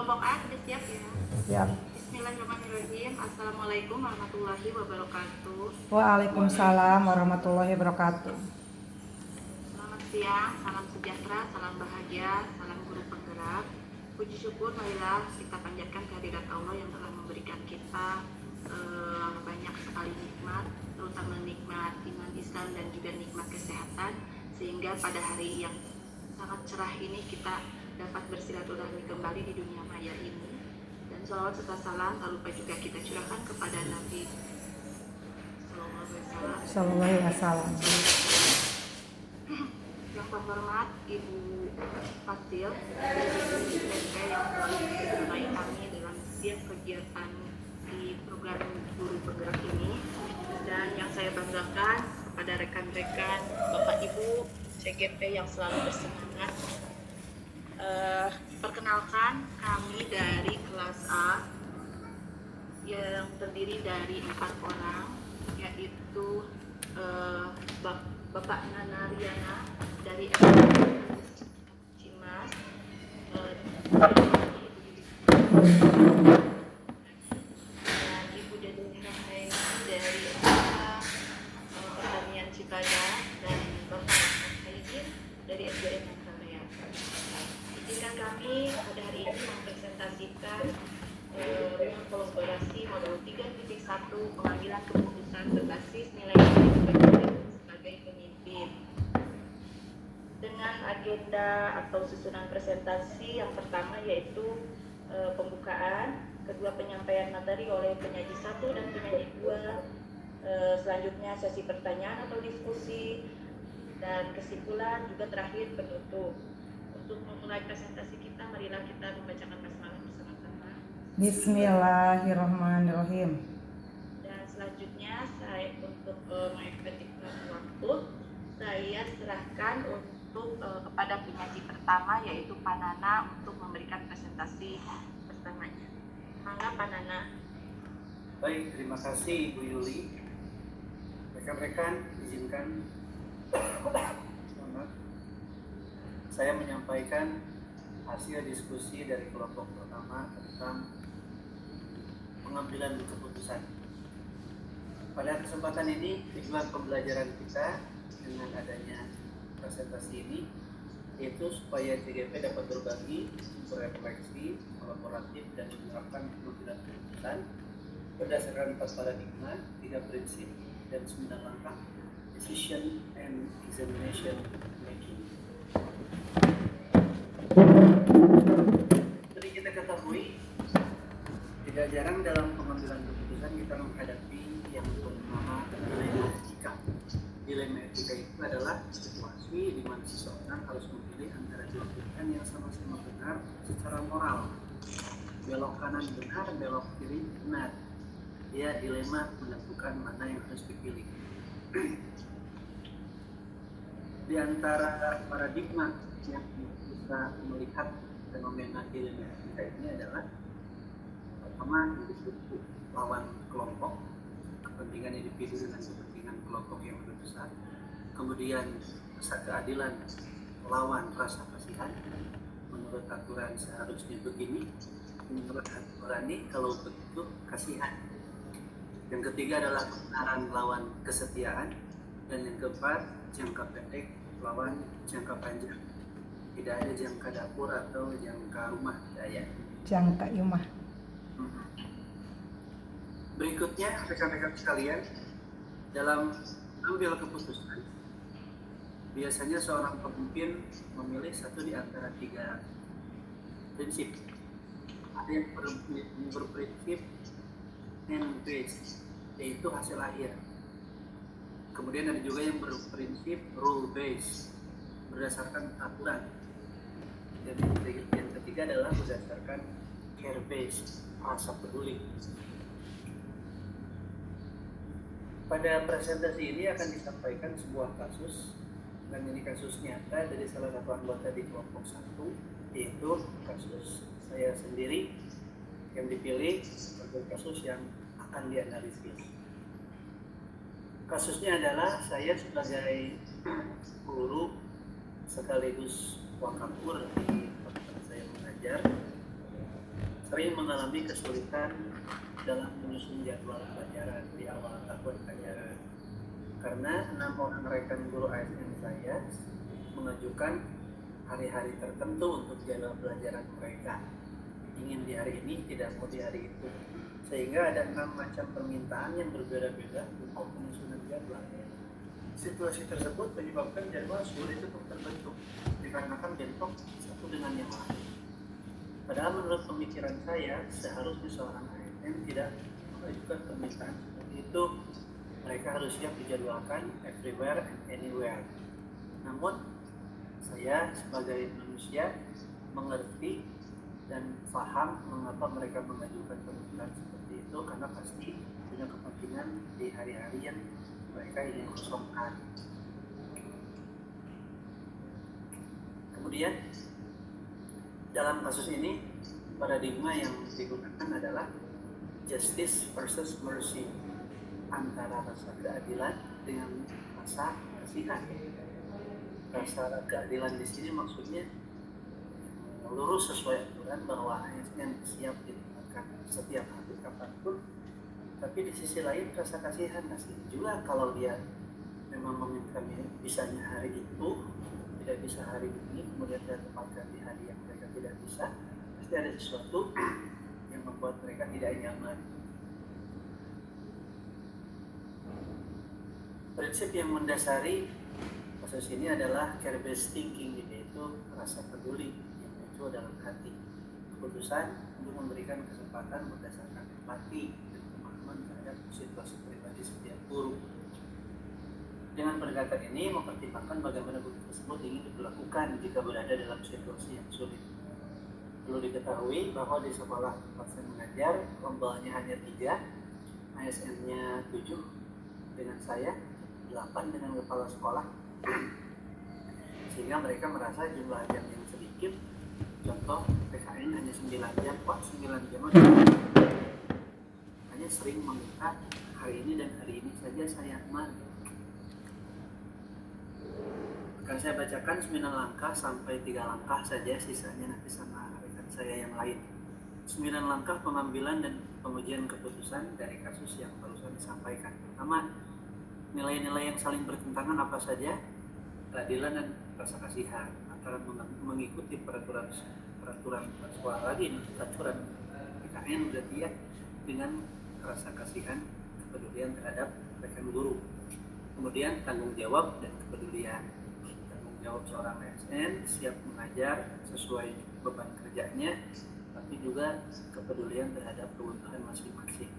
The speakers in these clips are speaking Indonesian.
Kelompok A sudah siap ya? Siap. Bismillahirrahmanirrahim. Assalamualaikum warahmatullahi wabarakatuh. Waalaikumsalam warahmatullahi wabarakatuh. Selamat siang, salam sejahtera, salam bahagia, salam guru penggerak. Puji syukur marilah kita panjatkan kehadirat Allah yang telah memberikan kita banyak sekali nikmat, terutama nikmat iman Islam dan juga nikmat kesehatan, sehingga pada hari yang sangat cerah ini kita dapat bersilaturahmi kembali di dunia maya ini. Dan sholawat serta salam tak lupa juga kita curahkan kepada Nabi Sallallahu alaihi wasallam. Yang terhormat Ibu Fasil dari SMP yang selalu mendampingi kami dalam setiap kegiatan di program guru penggerak ini, dan yang saya banggakan kepada rekan-rekan Bapak Ibu CGP yang selalu bersemangat. Perkenalkan, kami dari kelas A yang terdiri dari 4 orang, yaitu Bapak Nana Riana dari Cimas, dan Ibu Dede Rahmaini dari Pertanian Cipada, dan Bapak Haidin dari SDN Mangkalaya. Izinkan kami pada hari ini mempresentasikan kolaborasi modul 3.1 pengambilan keputusan berbasis nilai-nilai sebagai pemimpin. Dengan agenda atau susunan presentasi yang pertama yaitu pembukaan, kedua penyampaian materi oleh penyaji 1 dan penyaji 2, selanjutnya sesi pertanyaan atau diskusi, dan kesimpulan, juga terakhir penutup. Untuk memulai presentasi kita, marilah kita membacakan basmalah bersama-sama. Bismillahirrahmanirrahim. Dan selanjutnya saya untuk mengefektifkan waktu, saya serahkan untuk kepada penyaji pertama yaitu Pak Nana untuk memberikan presentasi pertamanya. Mangga Pak Nana. Baik, terima kasih Ibu Yuli. Rekan-rekan, izinkan saya menyampaikan hasil diskusi dari kelompok pertama tentang pengambilan keputusan. Pada kesempatan ini, tujuan pembelajaran kita dengan adanya presentasi ini yaitu supaya CGP dapat berbagi, berefleksi, kolaboratif, dan menerapkan pengambilan keputusan berdasarkan 4 paradigma, 3 prinsip, dan 9 langkah decision and examination making. Seperti kita ketahui, tidak jarang dalam pengambilan keputusan kita menghadapi yang bernama dilema etika. Dilema etika itu adalah situasi di mana seseorang harus memilih antara dua pilihan yang sama-sama benar secara moral. Belok kanan benar, belok kiri benar. Dia dilema menentukan mana yang harus dipilih. Di antara paradigma yang bisa melihat fenomena dilema etika ini adalah pertama, disebut lawan kelompok, kepentingan individu dengan kepentingan kelompok yang lebih besar. Kemudian rasa keadilan lawan rasa kasihan. Menurut aturan seharusnya begini, menurut aturan ini kalau begitu kasihan. Yang ketiga adalah kebenaran lawan kesetiaan, dan yang keempat jangka pendek lawan jangka panjang. Tidak ada jangka dapur atau jangka rumah daya. Jangka rumah. Berikutnya, rekan-rekan sekalian, dalam ambil keputusan, biasanya seorang pemimpin memilih satu di antara 3 prinsip. Ada yang berprinsip end base, yaitu hasil akhir. Kemudian ada juga yang berprinsip rule base, berdasarkan aturan. Dan yang ketiga adalah berdasarkan care base, rasa peduli. Pada presentasi ini akan disampaikan sebuah kasus, dan ini kasus nyata dari salah satu anggota di kelompok 1, yaitu kasus saya sendiri yang dipilih sebagai kasus yang akan dianalisis. Kasusnya adalah saya sebagai guru sekaligus wakapur di tempat saya mengajar, sering mengalami kesulitan dalam menyusun jadwal pelajaran di awal tahun ajaran. Karena 6 orang rekan guru ASN saya mengajukan hari-hari tertentu untuk jadwal pelajaran mereka. Ingin di hari ini, tidak mau di hari itu. Sehingga ada 6 macam permintaan yang berbeda-beda untuk penyusunan jadwal. Situasi tersebut menyebabkan jadwal sulit untuk terbentuk dikarenakan bentrok satu dengan yang lain. Padahal menurut pemikiran saya, seharusnya seorang ASN tidak mengajukan permintaan seperti itu. Mereka harus siap dijadwalkan everywhere and anywhere. Namun, saya sebagai manusia mengerti dan paham mengapa mereka mengajukan permintaan seperti itu, karena pasti punya kepentingan di hari-hari yang mereka ingin kosongkan. Kemudian dalam kasus ini paradigma yang digunakan adalah justice versus mercy, antara rasa keadilan dengan rasa kasihan. Rasa keadilan di sini maksudnya lurus sesuai aturan bahwa ASN siap ditempatkan setiap hari kapanpun. Tapi di sisi lain rasa kasihan juga kalau dia memang meminta bisanya hari itu, tidak bisa hari ini, kemudian dia tempatkan di hari yang mereka tidak bisa, pasti ada sesuatu yang membuat mereka tidak nyaman. Prinsip yang mendasari kasus ini adalah care-based thinking, yaitu rasa peduli yang muncul dalam hati. Keputusan untuk memberikan kesempatan berdasarkan empati dan pemahaman terhadap situasi pribadi setiap guru. Dengan pendekatan ini mempertimbangkan bagaimana guru tersebut ingin diperlakukan jika berada dalam situasi yang sulit. Perlu diketahui bahwa di sekolah tempat saya mengajar, rombongannya hanya 3, ASN-nya 7 dengan saya, 8 dengan kepala sekolah. Sehingga mereka merasa jumlah jam yang sedikit. Contoh PKN hanya 9 jam, Pak 9 jam hanya sering meminta hari ini dan hari ini saja saya aman. Akan saya bacakan 9 langkah sampai 3 langkah saja, sisanya nanti sama rekan saya yang lain. 9 langkah pengambilan dan pengujian keputusan dari kasus yang barusan disampaikan. Pertama, nilai-nilai yang saling bertentangan apa saja? Keadilan dan rasa kasihan, antara mengikuti peraturan sekolah lagi, peraturan PKN berarti ya, dengan rasa kasihan, kepedulian terhadap rekan guru. Kemudian tanggung jawab dan kepedulian. Tanggung jawab seorang ASN siap mengajar sesuai beban kerjanya, tapi juga kepedulian terhadap kebutuhan masing-masing.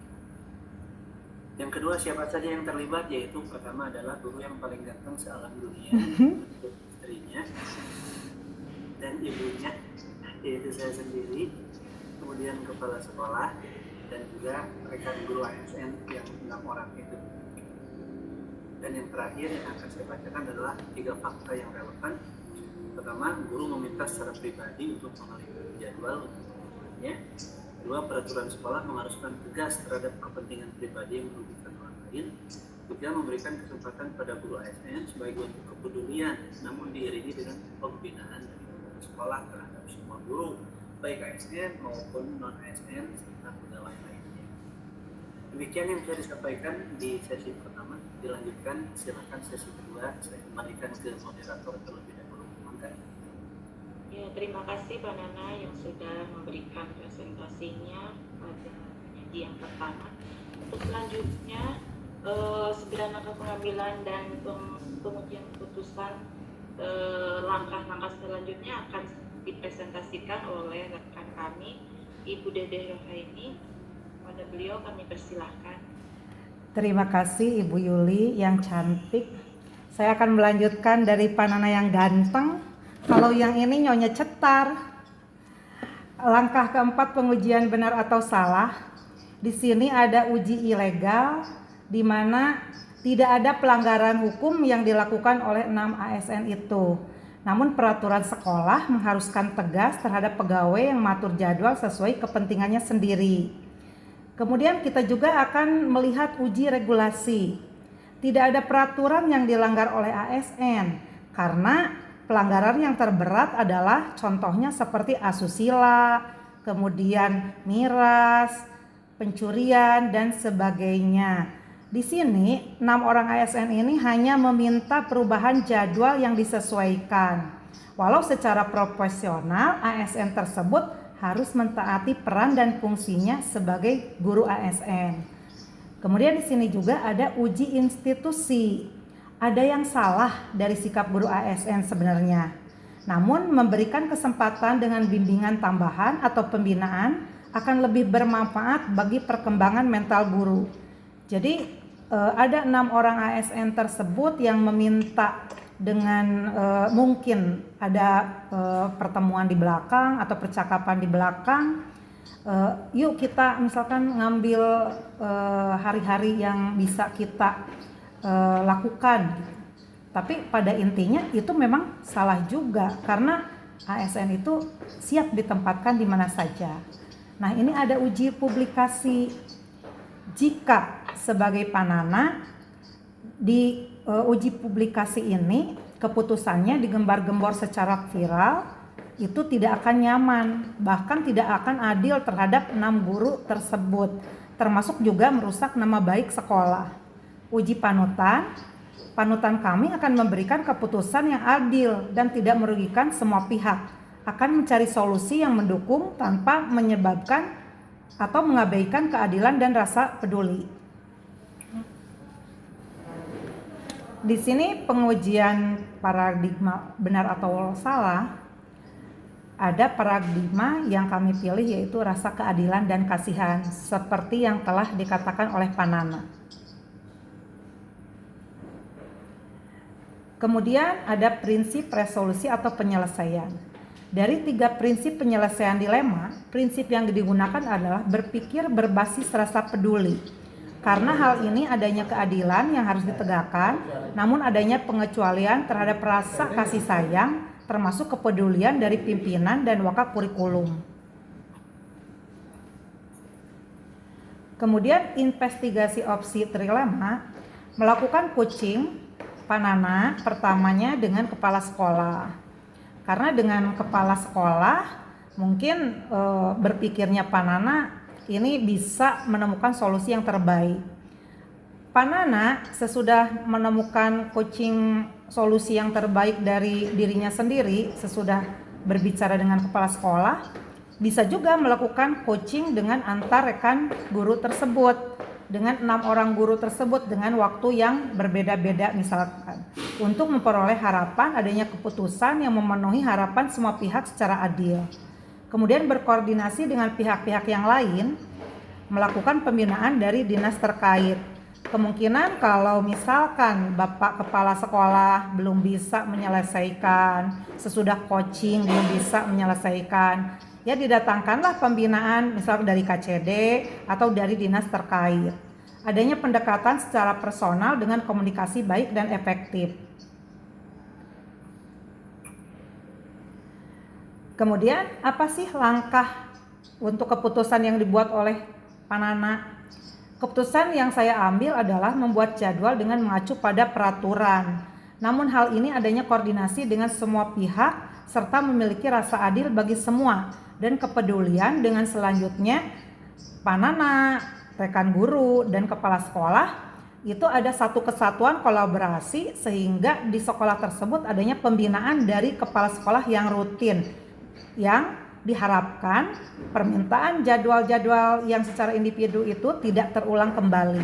Yang kedua, siapa saja yang terlibat, yaitu pertama adalah guru yang paling ganteng sealam dunia, istrinya dan ibunya, yaitu saya sendiri, kemudian kepala sekolah, dan juga rekan guru ASN yang 6 orang itu. Dan yang terakhir yang akan saya bacakan adalah 3 fakta yang relevan. Pertama, guru meminta secara pribadi untuk mengalihkan jadwal untuk pengumumannya. Kedua, peraturan sekolah mengharuskan tegas terhadap kepentingan pribadi yang merugikan orang lain. Ketiga, memberikan kesempatan pada guru ASN sebagai bentuk kepedulian, namun diiringi dengan pembinaan dari sekolah terhadap semua guru, baik ASN maupun non-ASN serta pegawai lainnya. Demikian yang bisa disampaikan di sesi pertama. Dilanjutkan, silakan sesi kedua. Saya kembalikan ke moderator terlebih dahulu. Mangga. Ya, terima kasih Pak Nana yang sudah memberikan presentasinya pada penyaji yang pertama. Untuk selanjutnya, 9 langkah pengambilan dan pengujian keputusan, langkah-langkah selanjutnya akan dipresentasikan oleh rekan kami, Ibu Dede Rohaini. Pada beliau kami persilahkan. Terima kasih Ibu Yuli yang cantik. Saya akan melanjutkan dari Pak Nana yang ganteng. Kalau yang ini Nyonya Cetar. Langkah keempat, pengujian benar atau salah. Di sini ada uji ilegal, di mana tidak ada pelanggaran hukum yang dilakukan oleh 6 ASN itu. Namun peraturan sekolah mengharuskan tegas terhadap pegawai yang mengatur jadwal sesuai kepentingannya sendiri. Kemudian kita juga akan melihat uji regulasi. Tidak ada peraturan yang dilanggar oleh ASN, karena pelanggaran yang terberat adalah contohnya seperti asusila, kemudian miras, pencurian, dan sebagainya. Di sini 6 orang ASN ini hanya meminta perubahan jadwal yang disesuaikan. Walau secara profesional ASN tersebut harus mentaati peran dan fungsinya sebagai guru ASN. Kemudian di sini juga ada uji institusi. Ada yang salah dari sikap guru ASN sebenarnya. Namun memberikan kesempatan dengan bimbingan tambahan atau pembinaan akan lebih bermanfaat bagi perkembangan mental guru. Jadi ada 6 orang ASN tersebut yang meminta dengan mungkin ada pertemuan di belakang atau percakapan di belakang, yuk kita misalkan ngambil hari-hari yang bisa kita lakukan. Tapi pada intinya itu memang salah juga, karena ASN itu siap ditempatkan di mana saja. Nah, ini ada uji publikasi. Jika sebagai Panana di uji publikasi ini keputusannya digembar-gembor secara viral, itu tidak akan nyaman, bahkan tidak akan adil terhadap 6 guru tersebut, termasuk juga merusak nama baik sekolah. Uji panutan kami akan memberikan keputusan yang adil dan tidak merugikan semua pihak, akan mencari solusi yang mendukung tanpa menyebabkan atau mengabaikan keadilan dan rasa peduli. Di sini pengujian paradigma benar atau salah. Ada paradigma yang kami pilih, yaitu rasa keadilan dan kasihan, seperti yang telah dikatakan oleh Panana. Kemudian ada prinsip resolusi atau penyelesaian. Dari 3 prinsip penyelesaian dilema, prinsip yang digunakan adalah berpikir berbasis rasa peduli. Karena hal ini adanya keadilan yang harus ditegakkan, namun adanya pengecualian terhadap rasa kasih sayang, termasuk kepedulian dari pimpinan dan wakaf kurikulum. Kemudian investigasi opsi trilema, melakukan coaching Panana pertamanya dengan kepala sekolah. Karena dengan kepala sekolah mungkin berpikirnya Panana ini bisa menemukan solusi yang terbaik. Panana sesudah menemukan coaching solusi yang terbaik dari dirinya sendiri, sesudah berbicara dengan kepala sekolah, bisa juga melakukan coaching dengan antar rekan guru tersebut, dengan 6 orang guru tersebut dengan waktu yang berbeda-beda misalkan, untuk memperoleh harapan adanya keputusan yang memenuhi harapan semua pihak secara adil. Kemudian berkoordinasi dengan pihak-pihak yang lain, melakukan pembinaan dari dinas terkait. Kemungkinan kalau misalkan Bapak Kepala Sekolah belum bisa menyelesaikan, sesudah coaching belum bisa menyelesaikan, ya didatangkanlah pembinaan misalnya dari KCD atau dari dinas terkait. Adanya pendekatan secara personal dengan komunikasi baik dan efektif. Kemudian apa sih langkah untuk keputusan yang dibuat oleh Panana? Keputusan yang saya ambil adalah membuat jadwal dengan mengacu pada peraturan. Namun hal ini adanya koordinasi dengan semua pihak serta memiliki rasa adil bagi semua dan kepedulian dengan selanjutnya Panana, rekan guru, dan kepala sekolah itu ada satu kesatuan kolaborasi sehingga di sekolah tersebut adanya pembinaan dari kepala sekolah yang rutin, yang diharapkan permintaan jadwal-jadwal yang secara individu itu tidak terulang kembali.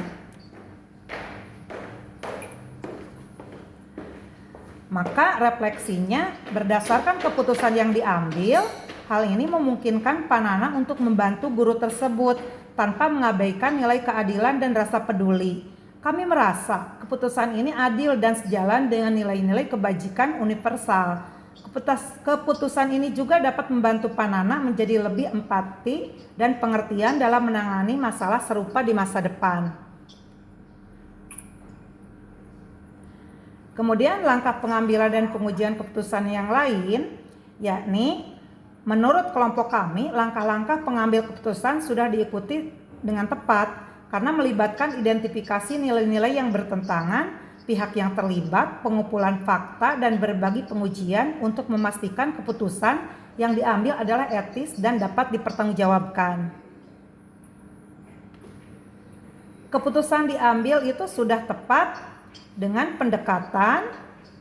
Maka refleksinya berdasarkan keputusan yang diambil, hal ini memungkinkan Panana untuk membantu guru tersebut tanpa mengabaikan nilai keadilan dan rasa peduli. Kami merasa keputusan ini adil dan sejalan dengan nilai-nilai kebajikan universal. Keputusan ini juga dapat membantu Panana menjadi lebih empati dan pengertian dalam menangani masalah serupa di masa depan. Kemudian langkah pengambilan dan pengujian keputusan yang lain, yakni menurut kelompok kami, langkah-langkah pengambil keputusan sudah diikuti dengan tepat karena melibatkan identifikasi nilai-nilai yang bertentangan, pihak yang terlibat, pengumpulan fakta, dan berbagi pengujian untuk memastikan keputusan yang diambil adalah etis dan dapat dipertanggungjawabkan. Keputusan diambil itu sudah tepat dengan pendekatan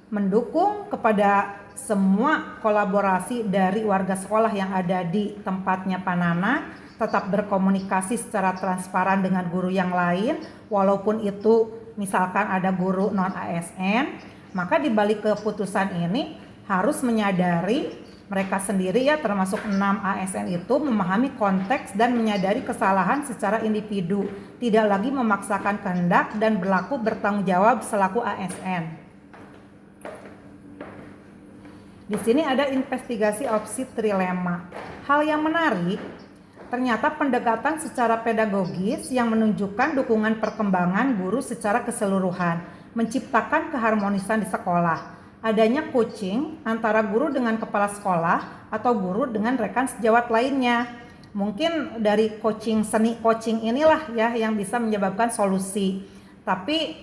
mendukung kepada semua kolaborasi dari warga sekolah yang ada di tempatnya Pak Nana, tetap berkomunikasi secara transparan dengan guru yang lain, walaupun itu misalkan ada guru non ASN, maka di balik keputusan ini harus menyadari mereka sendiri ya, termasuk 6 ASN itu memahami konteks dan menyadari kesalahan secara individu, tidak lagi memaksakan kehendak dan berlaku bertanggung jawab selaku ASN. Di sini ada investigasi opsi trilema. Hal yang menarik, ternyata pendekatan secara pedagogis yang menunjukkan dukungan perkembangan guru secara keseluruhan, menciptakan keharmonisan di sekolah. Adanya coaching antara guru dengan kepala sekolah atau guru dengan rekan sejawat lainnya. Mungkin dari coaching seni coaching inilah ya yang bisa menyebabkan solusi. Tapi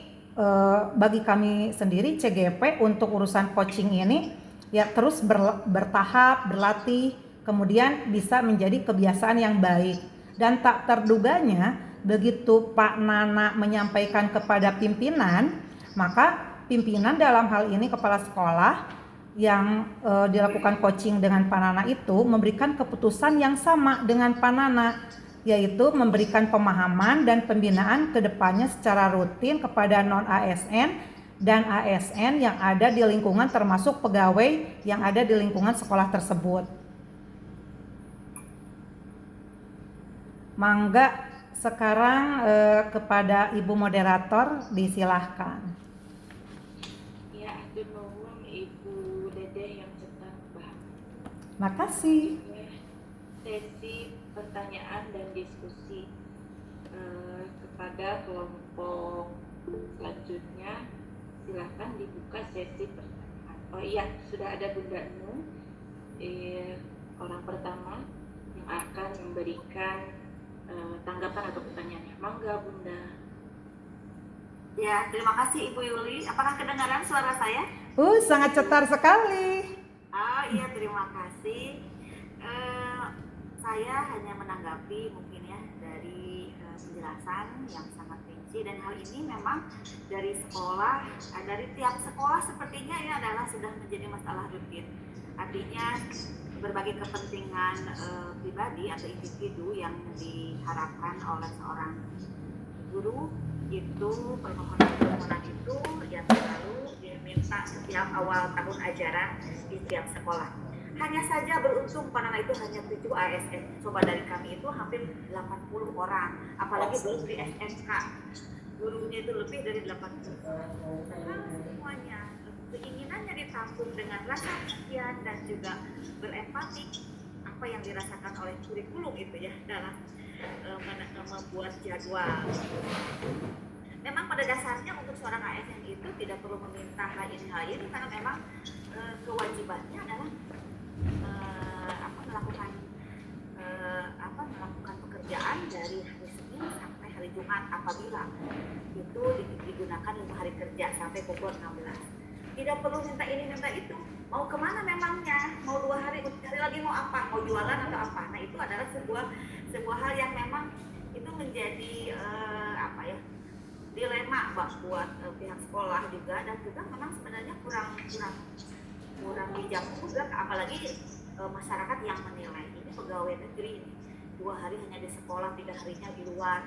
bagi kami sendiri CGP untuk urusan coaching ini ya terus bertahap, berlatih, kemudian bisa menjadi kebiasaan yang baik. Dan tak terduganya begitu Pak Nana menyampaikan kepada pimpinan, maka pimpinan dalam hal ini kepala sekolah yang dilakukan coaching dengan Pak Nana itu memberikan keputusan yang sama dengan Pak Nana, yaitu memberikan pemahaman dan pembinaan ke depannya secara rutin kepada non-ASN dan ASN yang ada di lingkungan termasuk pegawai yang ada di lingkungan sekolah tersebut. Mangga sekarang kepada Ibu Moderator disilahkan. Ya, atur nuhun Ibu Dede yang cepat paham. Makasih. Sesi pertanyaan dan diskusi kepada kelompok selanjutnya. Silahkan dibuka sesi pertanyaan. Oh iya, sudah ada Bunda Nu, orang pertama yang akan memberikan tanggapan atau pertanyaannya. Mangga Bunda. Ya, terima kasih Ibu Yuli. Apakah kedengaran suara saya? Sangat cetar sekali. Oh iya, terima kasih. Saya hanya menanggapi mungkin ya dari penjelasan yang sangat rinci, dan hal ini memang dari sekolah, dari tiap sekolah sepertinya ini adalah sudah menjadi masalah rutin. Artinya berbagai kepentingan pribadi atau individu yang diharapkan oleh seorang guru itu, permohonan itu yang selalu diminta setiap awal tahun ajaran di setiap sekolah. Hanya saja beruntung Pak Nana itu hanya 7 ASN. Coba dari kami itu hampir 80 orang, apalagi belum di SMK. Gurunya itu lebih dari 80. Sekarang semuanya keinginannya ditampung dengan rasa kasihan dan juga berempati apa yang dirasakan oleh kurikulum itu ya dalam membuat jadwal. Memang pada dasarnya untuk seorang ASN itu tidak perlu meminta hal ini karena memang kewajibannya adalah melakukan pekerjaan dari hari Senin sampai hari Jumat apabila itu digunakan 5 hari kerja sampai pukul 16. Tidak perlu minta ini minta itu. Mau kemana memangnya? Mau 2 hari lagi mau apa? Mau jualan atau apa? Nah itu adalah sebuah hal yang memang itu menjadi dilema buat pihak sekolah juga, dan juga memang sebenarnya kurang bijak juga, apalagi masyarakat yang menilai ini pegawai negeri ini 2 hari hanya di sekolah, 3 harinya di luar,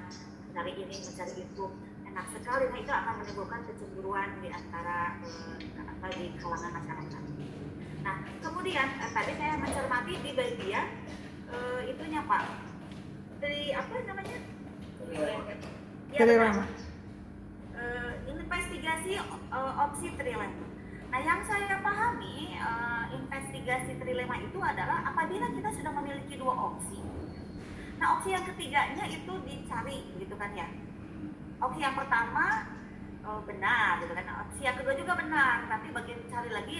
mencari ini mencari itu, enak sekali. Nah itu akan menimbulkan kecemburuan di antara di kalangan masyarakat. Nah kemudian tadi saya mencermati di bagian itunya Pak, dari apa namanya Trilema. Investigasi opsi trilema. Nah yang saya pahami investigasi trilema itu adalah apabila kita sudah memiliki 2 opsi. Nah opsi yang ketiganya itu dicari gitu kan ya. Opsi yang pertama benar gitu kan. Opsi yang kedua juga benar, tapi bagian cari lagi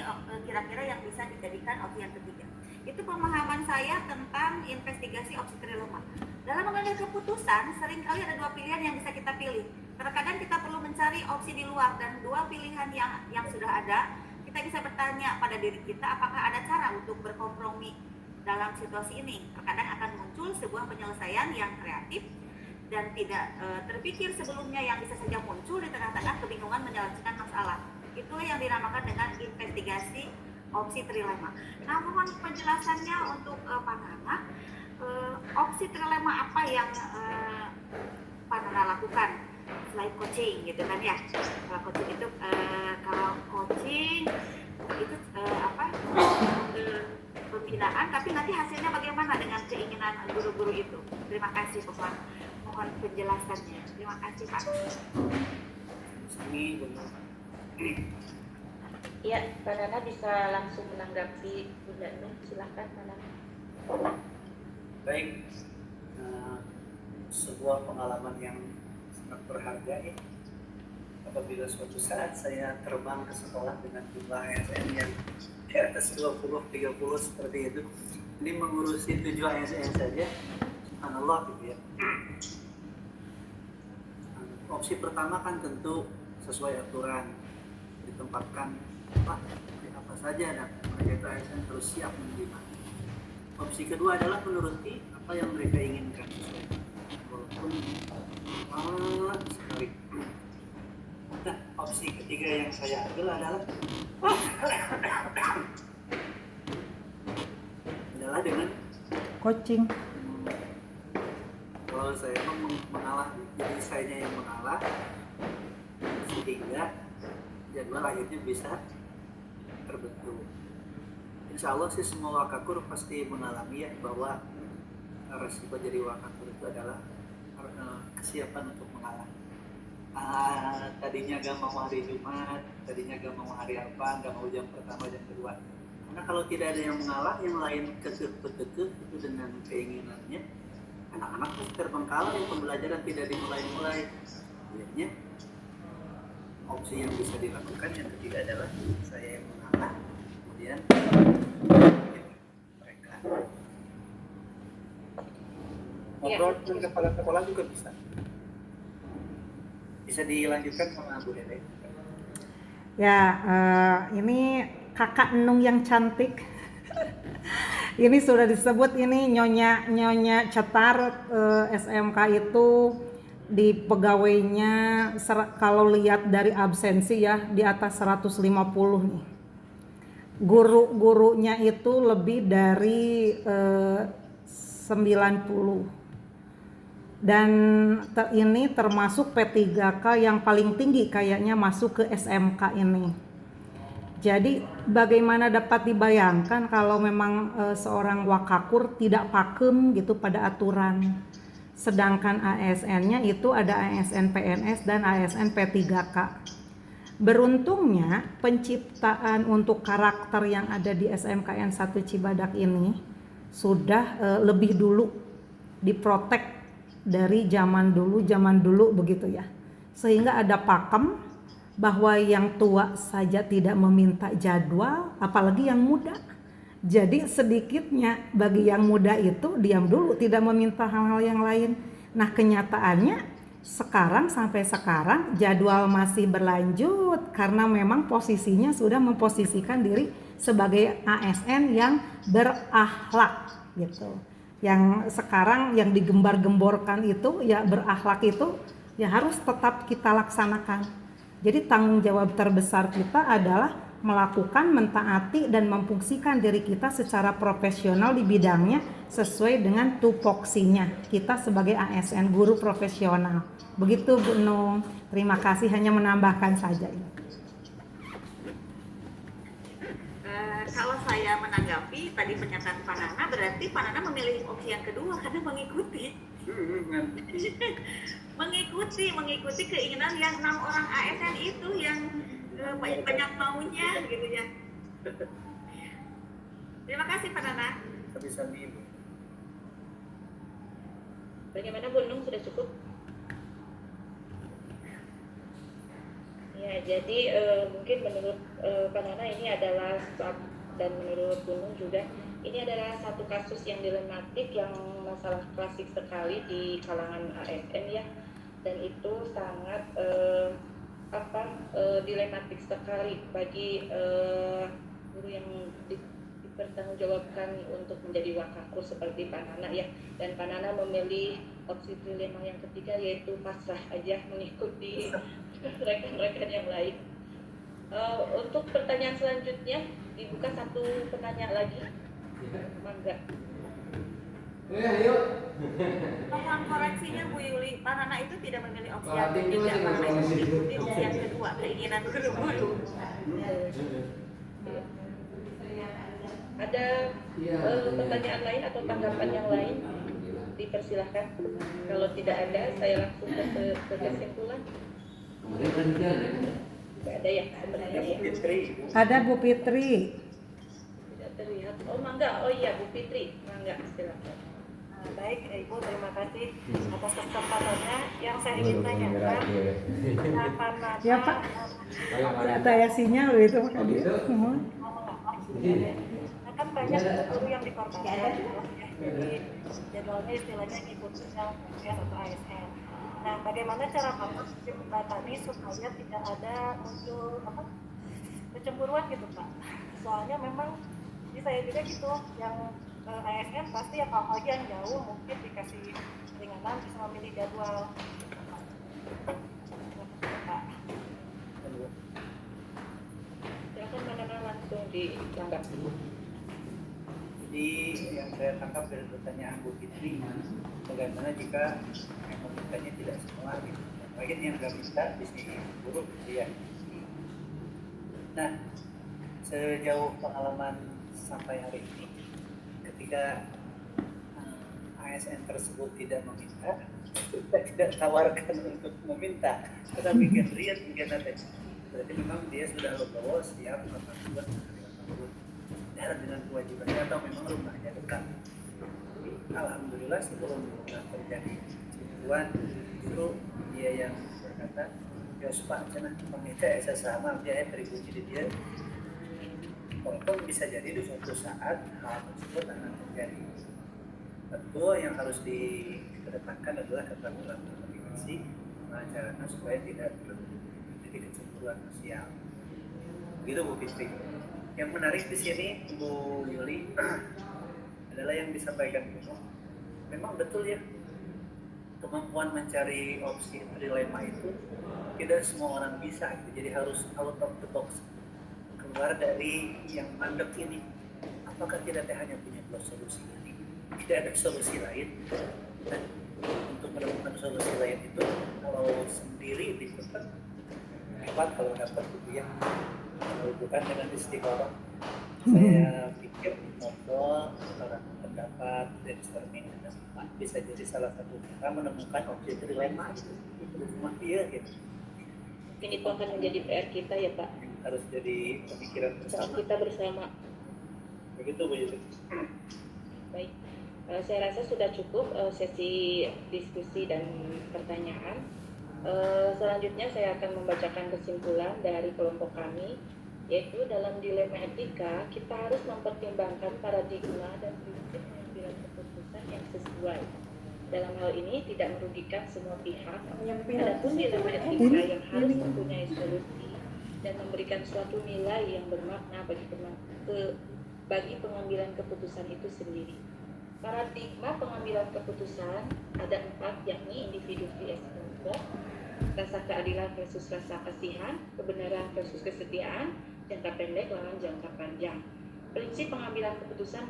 kira-kira yang bisa dijadikan opsi yang ketiga. Itu pemahaman saya tentang investigasi opsi trilema. Dalam mengambil keputusan, seringkali ada 2 pilihan yang bisa kita pilih. Terkadang kita perlu mencari opsi di luar, dan 2 pilihan yang sudah ada, kita bisa bertanya pada diri kita apakah ada cara untuk berkompromi dalam situasi ini. Terkadang akan muncul sebuah penyelesaian yang kreatif dan tidak terpikir sebelumnya, yang bisa saja muncul di tengah-tengah kebingungan menyelesaikan masalah. Itulah yang dinamakan dengan investigasi opsi trilema. Nah, mohon penjelasannya untuk Pak Nana, opsi trilema apa yang Pak Nana lakukan selain coaching gitu kan ya? Kalau coaching itu pembinaan, tapi nanti hasilnya bagaimana dengan keinginan guru-guru itu? Terima kasih Pak. Mohon penjelasannya. Terima kasih Pak. Ini benar. Iya, Pak Nana bisa langsung menanggapi Bunda Nur. Silakan Pak Nana. Baik, sebuah pengalaman yang sangat berharga ya. Apabila suatu saat saya terbang ke sekolah dengan jumlah ASN yang di atas 20-30 seperti itu, ini mengurusi 7 ASN saja, subhanallah gitu ya. Opsi pertama kan tentu sesuai aturan, ditempatkan apa saja, dan mereka itu ASN harus siap menerima. Opsi kedua adalah menuruti apa yang mereka inginkan, walaupun sekali. Nah, opsi ketiga yang saya ambil adalah dengan Coaching. kalau saya mengalah, jadi saya yang mengalah, sehingga jadwal akhirnya bisa terbentuk. Insya Allah sih semua wakakur pasti mengalami ya, bahwa resiko jadi wakakur itu adalah kesiapan untuk mengalah. Tadinya gak mau hari Jumat, tadinya gak mau hari apa, gak mau jam pertama, jam kedua. Karena kalau tidak ada yang mengalah, yang lain kekeh-kekeh itu dengan keinginannya, anak-anak pasti terbengkalai, pembelajaran tidak dimulai-mulai. Akhirnya opsi yang bisa dilakukan yang ketiga adalah saya yang mengalah, kemudian mereka ngobrol dengan kepala sekolah juga bisa dilanjutkan sama Bu Dede. Ya, ini kakak Enung yang cantik. Ini sudah disebut ini nyonya cetar. SMK itu di pegawainya kalau lihat dari absensi ya di atas 150 nih. Guru-gurunya itu lebih dari 90. Dan ini termasuk P3K yang paling tinggi kayaknya masuk ke SMK ini. Jadi bagaimana dapat dibayangkan kalau memang seorang wakakur tidak pakem gitu pada aturan. Sedangkan ASN-nya itu ada ASN PNS dan ASN P3K. Beruntungnya penciptaan untuk karakter yang ada di SMKN 1 Cibadak ini sudah lebih dulu diprotek dari zaman dulu begitu ya, sehingga ada pakem bahwa yang tua saja tidak meminta jadwal, apalagi yang muda. Jadi sedikitnya bagi yang muda itu diam dulu, tidak meminta hal-hal yang lain. Nah kenyataannya sampai sekarang jadwal masih berlanjut karena memang posisinya sudah memposisikan diri sebagai ASN yang berakhlak gitu. Yang sekarang yang digembar-gemborkan itu ya berakhlak itu ya harus tetap kita laksanakan. Jadi tanggung jawab terbesar kita adalah melakukan, mentaati dan memfungsikan diri kita secara profesional di bidangnya sesuai dengan tupoksinya kita sebagai ASN guru profesional. Begitu Bu Nung. Terima kasih, hanya menambahkan saja ini. Kalau saya menanggapi tadi pernyataan Pak Nana, berarti Pak Nana memilih opsi yang kedua karena mengikuti keinginan yang 6 orang ASN itu yang banyak maunya gitu ya. Terima kasih Pak Nana. Sabi-sabi Ibu. Bagaimana Bu Nung, sudah cukup? Ya, jadi mungkin menurut Pak Nana ini adalah dan menurut Gunung juga ini adalah satu kasus yang dilematik, yang masalah klasik sekali di kalangan ASN ya, dan itu sangat dilematik sekali bagi guru yang mempertanggungjawabkan untuk menjadi wakakur seperti Pak Nana ya, dan Pak Nana memilih opsi dilema yang ketiga yaitu pasrah aja mengikuti rekan-rekan yang lain. Untuk pertanyaan selanjutnya dibuka satu penanya lagi, mangga. Mohon koreksinya Bu Yuli, Pak Nana itu tidak memilih opsi yang ketiga, karena itu diikuti opsi yang kedua, keinginan guru-guru. Ada pertanyaan lain atau tanggapan yang lain? Dipersilahkan. Kalau tidak ada, saya langsung ke kesimpulan. Tidak ada ya? Sebenarnya ya. Ada Bu Fitri. Tidak terlihat. Oh mangga, oh iya Bu Fitri, mangga silakan. Baik Ibu, terima kasih atas kesempatannya. Yang saya ingin tanyakan, kenapa Nana Ya Pak, ada ya sinyal itu Pak Adi. kan banyak guru yang dikorbankan, jadi jadwalnya istilahnya ikut sidang UTS atau ASN. Nah, bagaimana cara Bapak menjembatani supaya tidak ada muncul kecemburuan gitu Pak? Soalnya memang di saya juga gitu, yang ASN pasti apalagi yang jauh mungkin dikasih ringanan bisa memilih jadwal. Pak. Silakan Nana langsung ditanggapi. Jadi yang saya tangkap dari pertanyaan Bu Fitri, bagaimana jika yang memintanya tidak semua gitu. Mungkin yang nggak minta di sini buruk gitu ya. Nah, sejauh pengalaman sampai hari ini, ketika ASN tersebut tidak meminta, kita tidak tawarkan untuk meminta, tetapi gendrian berarti memang dia sudah legowo, siap melakukan dengan kewajibannya atau memang rumahnya dekat. Alhamdulillah sebelum terjadi kebutuhan itu dia yang berkata, "Yos Pak, cenah pangita esa sama dia pribumi di dia." Walaupun bisa jadi di suatu saat hal tersebut akan terjadi. Tentu yang harus dikedepankan adalah keterampilan komunikasi, caranya supaya tidak terjadi kecemburuan sosial. Begitu Bu Fitri. Yang menarik di sini Bu Yuli adalah yang disampaikan Bu. Memang betul ya, kemampuan mencari opsi dilema itu tidak semua orang bisa. Jadi harus out of the box, keluar dari yang mandek ini. Apakah kita hanya punya dua solusi ini? Tidak ada solusi lain. Dan untuk menemukan solusi lain itu, kalau sendiri diputar hebat kalau dapat gitu ya. Bukan dengan istiqoroh. Saya pikir ngobrol, orang pendapat, brainstorming dan bisa jadi salah satu cara menemukan objek dilema itu. Cuma iya gitu. Ini itu akan menjadi PR kita ya Pak. Harus jadi pemikiran bersama. Kita bersama. Begitu Bu Yuli. Baik. Saya rasa sudah cukup sesi diskusi dan pertanyaan. Selanjutnya saya akan membacakan kesimpulan dari kelompok kami, yaitu dalam dilema etika kita harus mempertimbangkan paradigma dan prinsip pengambilan keputusan yang sesuai. Dalam hal ini tidak merugikan semua pihak, adapun dilema etika yang harus mempunyai solusi dan memberikan suatu nilai yang bermakna bagi pengambilan keputusan itu sendiri. Paradigma pengambilan keputusan ada 4, yakni individu vs kelompok, rasa keadilan versus rasa kasihan, kebenaran versus kesetiaan, jangka pendek lawan jangka panjang. Prinsip pengambilan keputusan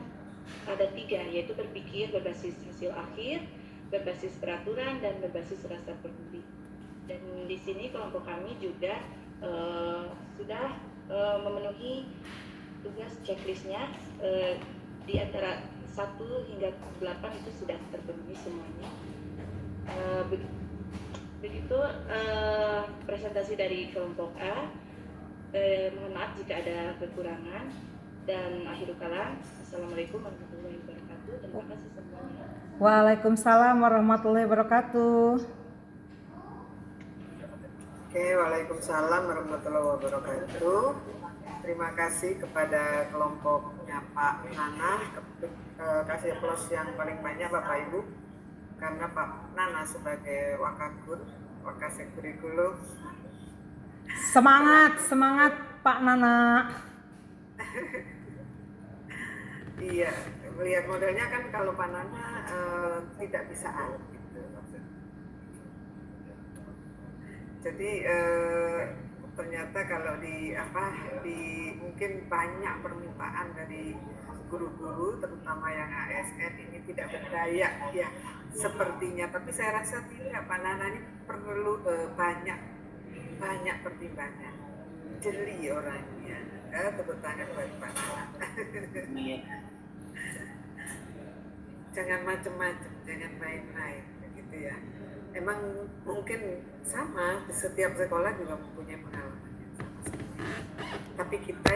ada 3, yaitu berpikir berbasis hasil akhir, berbasis peraturan, dan berbasis rasa peduli. Dan di sini kelompok kami juga sudah memenuhi tugas checklistnya, di antara 1 hingga 8 itu sudah terpenuhi semuanya. Begitu presentasi dari kelompok A. Mohon maaf jika ada kekurangan, dan akhirul kalam, assalamualaikum warahmatullahi wabarakatuh. Terima kasih semuanya. Waalaikumsalam warahmatullahi wabarakatuh. Oke, waalaikumsalam warahmatullahi wabarakatuh. Terima kasih kepada kelompoknya Pak Nana, kasih plus yang paling banyak Bapak Ibu, karena Pak Nana sebagai wakakur, wakasek kurikulum. Semangat Pak Nana. Iya, melihat modelnya kan kalau Pak Nana tidak bisa gitu. Jadi ternyata kalau di mungkin banyak permintaan dari guru-guru terutama yang ASN ini tidak berdaya ya sepertinya, tapi saya rasa tidak. Pak Nana ini perlu banyak pertimbangan, jeli orangnya. Tepuk tangan buat Pak Nana. Jangan macem-macem, jangan main-main begitu ya. Emang mungkin sama, setiap sekolah juga mempunyai pengalaman yang sama. Tapi kita